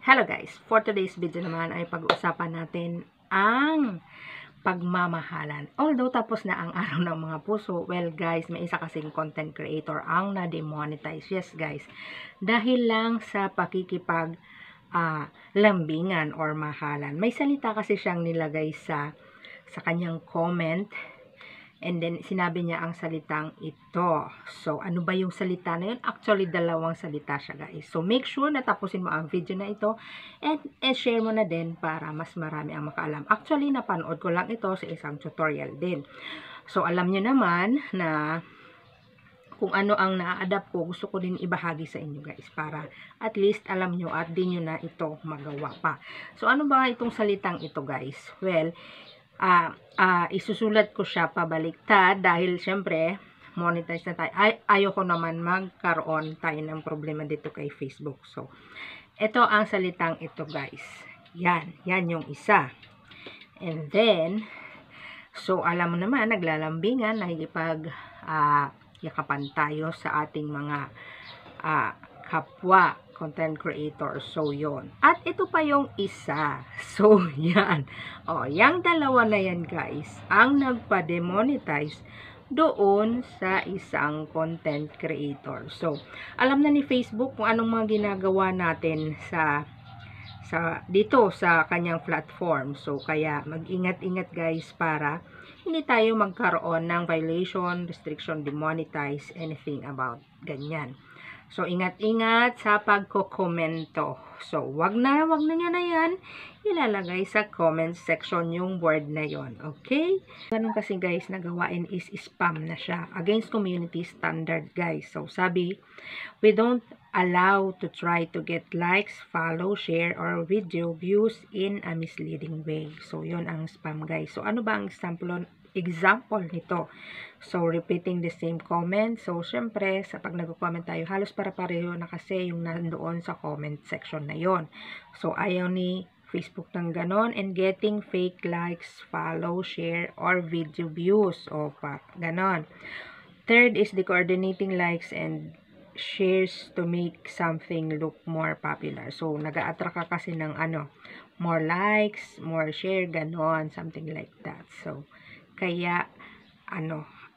Hello guys, for today's video naman ay pag-uusapan natin ang pagmamahalan. Although tapos na ang araw ng mga puso, well guys, may isa kasing content creator ang na-demonetize. Yes guys, dahil lang sa pakikipag lambingan or mahalan. May salita kasi siyang nilagay sa kanyang comment. And then, sinabi niya ang salitang ito. So, ano ba yung salita na yun? Actually, dalawang salita siya, guys. So, make sure na tapusin mo ang video na ito and share mo na din para mas marami ang makaalam. Actually, napanood ko lang ito sa isang tutorial din. So, alam niyo naman na kung ano ang na-adapt ko, gusto ko din ibahagi sa inyo, guys, para at least alam nyo at di nyo na ito magawa pa. So, ano ba itong salitang ito, guys? Well, isusulat ko siya pabaliktad dahil syempre monetize na tayo. Ayoko naman magkaroon tayo ng problema dito kay Facebook. So, ito ang salitang ito, guys. Yan yung isa. And then, so alam mo naman, naglalambingan, nakikipag yakapan tayo sa ating mga kapwa content creator. So, yon. At ito pa yung isa. So, yan. O, yung dalawa na yan, guys, ang nagpa-demonetize doon sa isang content creator. So, alam na ni Facebook kung anong mga ginagawa natin dito sa kanyang platform. So, kaya mag-ingat-ingat, guys, para hindi tayo magkaroon ng violation, restriction, demonetize, anything about ganyan. So, ingat-ingat sa pagko-komento. So, wag na nyo na yan ilalagay sa comment section yung word na yon. Okay? Ganun kasi, guys, nagawain is spam na siya. Against community standard, guys. So, sabi, we don't allow to try to get likes, follow, share, or video views in a misleading way. So, yon ang spam, guys. So, ano ba ang example nito? So, repeating the same comment. So, syempre, sa pag nag-comment tayo, halos para-pareho na kasi yung nandoon sa comment section na yon. So, ayaw ni Facebook ng ganon, and getting fake likes, follow, share, or video views. O, ganon. Third is the coordinating likes and shares to make something look more popular. So, nag-a-attract ka kasi ng more likes, more share, ganon, something like that. So, kaya,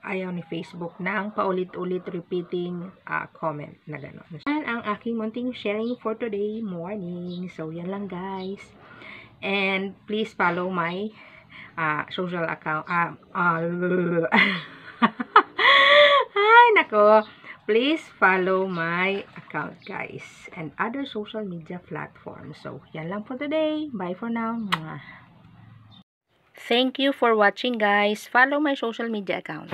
ayaw ni Facebook ng paulit-ulit repeating comment na gano'n. Yan ang aking munting sharing for today morning. So, yan lang, guys. And please follow my social account. Ay, nako. Please follow my account, guys. And other social media platforms. So, yan lang for today. Bye for now. Thank you for watching, guys. Follow my social media account.